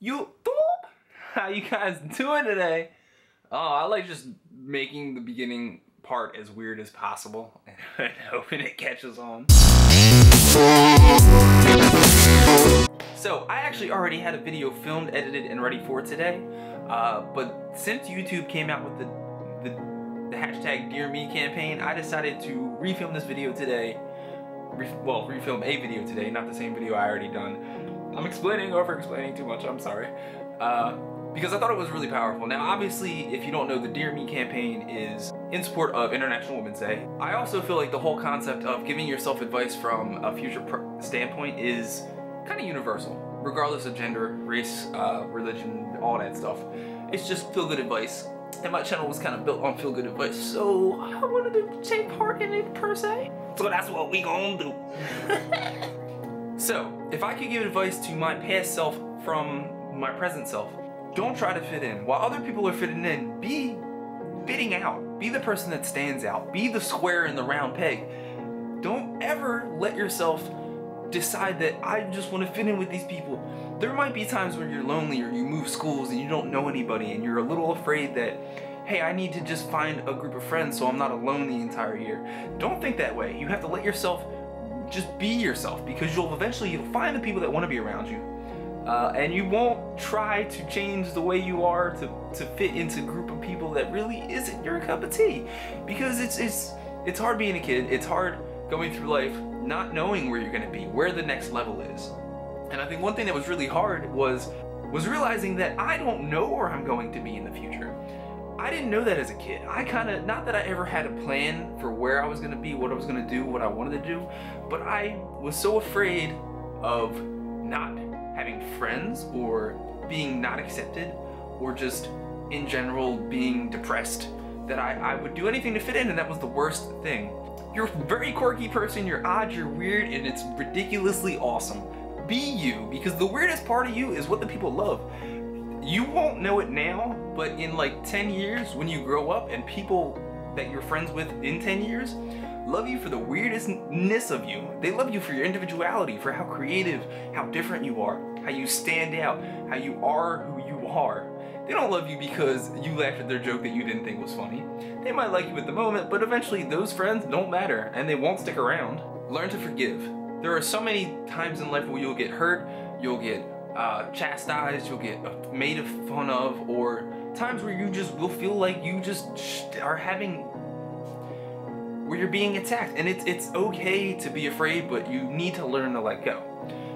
YouTube! How you guys doing today? Oh, I like just making the beginning part as weird as possible and hoping it catches on. So, I actually already had a video filmed, edited, and ready for today, but since YouTube came out with the hashtag Dear Me campaign, I decided to refilm this video today. Refilm a video today, not the same video I already done. I'm over-explaining too much, I'm sorry. Because I thought it was really powerful. Now, obviously, if you don't know, the Dear Me campaign is in support of International Women's Day. I also feel like the whole concept of giving yourself advice from a future standpoint is kind of universal, regardless of gender, race, religion, all that stuff. It's just feel-good advice. And my channel was kind of built on feel-good advice, so I wanted to take part in it per se. So that's what we gonna do. So, if I could give advice to my past self from my present self, don't try to fit in. While other people are fitting in, be fitting out. Be the person that stands out. Be the square in the round peg. Don't ever let yourself decide that I just want to fit in with these people. There might be times when you're lonely or you move schools and you don't know anybody and you're a little afraid that, hey, I need to just find a group of friends so I'm not alone the entire year. Don't think that way. You have to let yourself just be yourself, because you'll find the people that want to be around you. And you won't try to change the way you are to fit into a group of people that really isn't your cup of tea. Because it's hard being a kid. It's hard going through life not knowing where you're going to be, where the next level is. And I think one thing that was really hard was realizing that I don't know where I'm going to be in the future. I didn't know that as a kid. Not that I ever had a plan for where I was going to be, what I was going to do, what I wanted to do, but I was so afraid of not having friends or being not accepted or just in general being depressed that I would do anything to fit in, and that was the worst thing. You're a very quirky person, you're odd, you're weird, and it's ridiculously awesome. Be you, because the weirdest part of you is what the people love. You won't know it now, but in like 10 years when you grow up and people that you're friends with in 10 years love you for the weirdestness of you. They love you for your individuality, for how creative, how different you are, how you stand out, how you are who you are. They don't love you because you laughed at their joke that you didn't think was funny. They might like you at the moment, but eventually those friends don't matter and they won't stick around. Learn to forgive. There are so many times in life where you'll get hurt, you'll get chastised, you'll get made fun of, or times where you just will feel like you just are where you're being attacked. And it's okay to be afraid, but you need to learn to let go.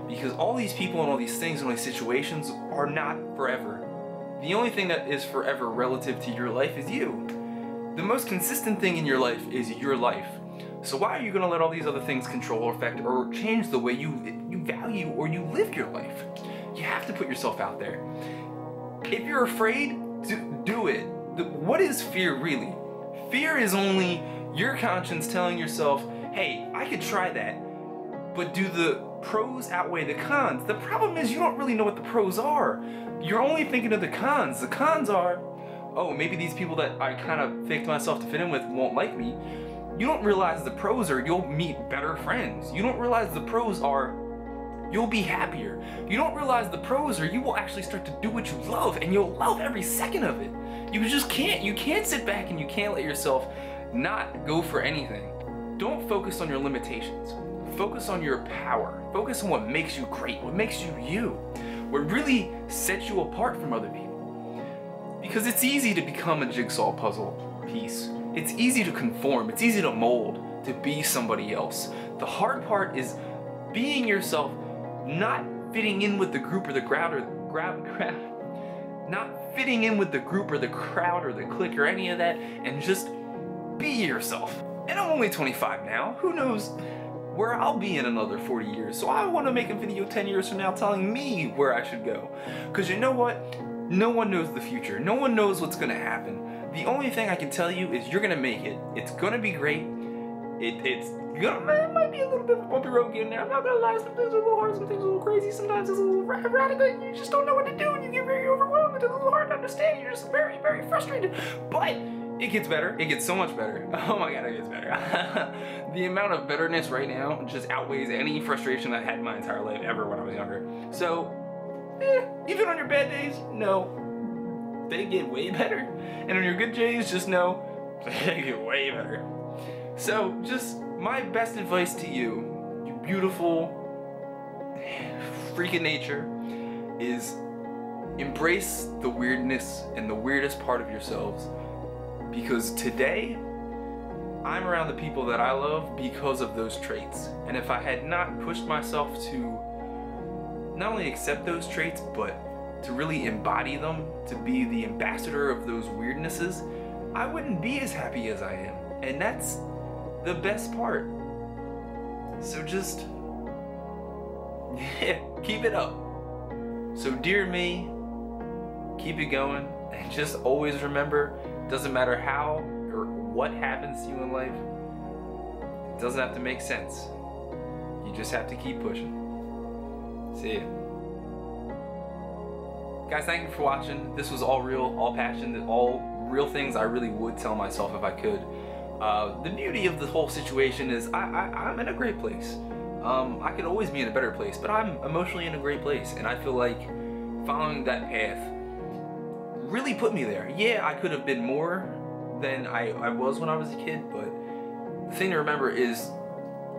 Because all these people and all these things and all these situations are not forever. The only thing that is forever relative to your life is you. The most consistent thing in your life is your life. So why are you going to let all these other things control or affect or change the way you value or you live your life? You have to put yourself out there. If you're afraid, do it. What is fear really? Fear is only your conscience telling yourself, hey, I could try that, but do the pros outweigh the cons? The problem is you don't really know what the pros are. You're only thinking of the cons. The cons are, oh, maybe these people that I kind of faked myself to fit in with won't like me. You don't realize the pros are you'll meet better friends. You don't realize the pros are you'll be happier. You don't realize the pros are you will actually start to do what you love, and you'll love every second of it. You just can't. You can't sit back and you can't let yourself not go for anything. Don't focus on your limitations. Focus on your power. Focus on what makes you great, what makes you you, what really sets you apart from other people. Because it's easy to become a jigsaw puzzle piece. It's easy to conform. It's easy to mold, to be somebody else. The hard part is being yourself, not fitting in with the group or the crowd not fitting in with the group or the crowd or the clique or any of that, and just be yourself. And I'm only 25 now. Who knows where I'll be in another 40 years. So I want to make a video 10 years from now telling me where I should go. Because you know what? No one knows the future. No one knows what's going to happen. The only thing I can tell you is you're going to make it. It's going to be great. It might be a little bit of a bumpy road getting there. I'm not gonna lie, some things are a little hard, some things are a little crazy, sometimes it's a little radical, and you just don't know what to do, and you get very overwhelmed, it's a little hard to understand, you're just very, very frustrated. But it gets better, it gets so much better. Oh my god, it gets better. The amount of bitterness right now just outweighs any frustration I had in my entire life ever when I was younger. So, even good on your bad days? No. They get way better. And on your good days, just know, they get way better. So, just my best advice to you, you beautiful freak of nature, is embrace the weirdness and the weirdest part of yourselves. Because today, I'm around the people that I love because of those traits. And if I had not pushed myself to not only accept those traits, but to really embody them, to be the ambassador of those weirdnesses, I wouldn't be as happy as I am. And that's the best part. So just, yeah, keep it up. So dear me, keep it going, and just always remember, doesn't matter how or what happens to you in life, it doesn't have to make sense. You just have to keep pushing. See ya. Guys, thank you for watching. This was all real, all passion, all real things I really would tell myself if I could. The beauty of the whole situation is I'm in a great place. I could always be in a better place, but I'm emotionally in a great place, and I feel like following that path really put me there. Yeah, I could have been more than I was when I was a kid, but the thing to remember is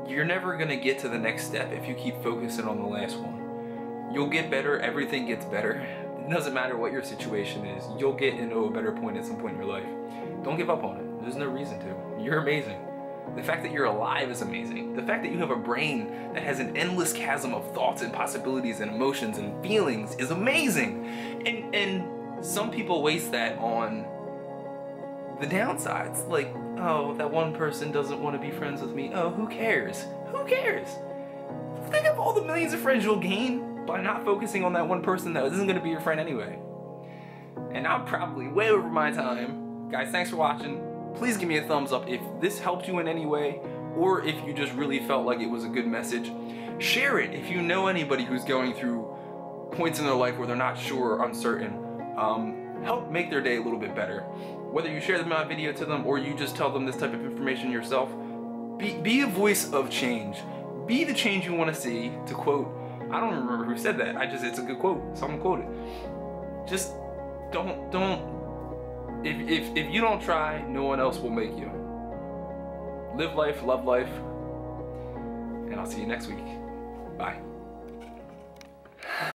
you're never gonna get to the next step if you keep focusing on the last one. You'll get better, everything gets better. It doesn't matter what your situation is, you'll get into a better point at some point in your life. Don't give up on it, there's no reason to. You're amazing. The fact that you're alive is amazing. The fact that you have a brain that has an endless chasm of thoughts and possibilities and emotions and feelings is amazing. And some people waste that on the downsides. Like, oh, that one person doesn't want to be friends with me. Oh, who cares? Who cares? Think of all the millions of friends you'll gain by not focusing on that one person that isn't going to be your friend anyway. And I'm probably way over my time. Guys, thanks for watching. Please give me a thumbs up if this helped you in any way, or if you just really felt like it was a good message. Share it if you know anybody who's going through points in their life where they're not sure or uncertain. Help make their day a little bit better. Whether you share my video to them or you just tell them this type of information yourself, be a voice of change. Be the change you want to see, to quote, I don't remember who said that, it's a good quote, someone quoted. Just if you don't try, no one else will make you. Live life, love life, and I'll see you next week. Bye.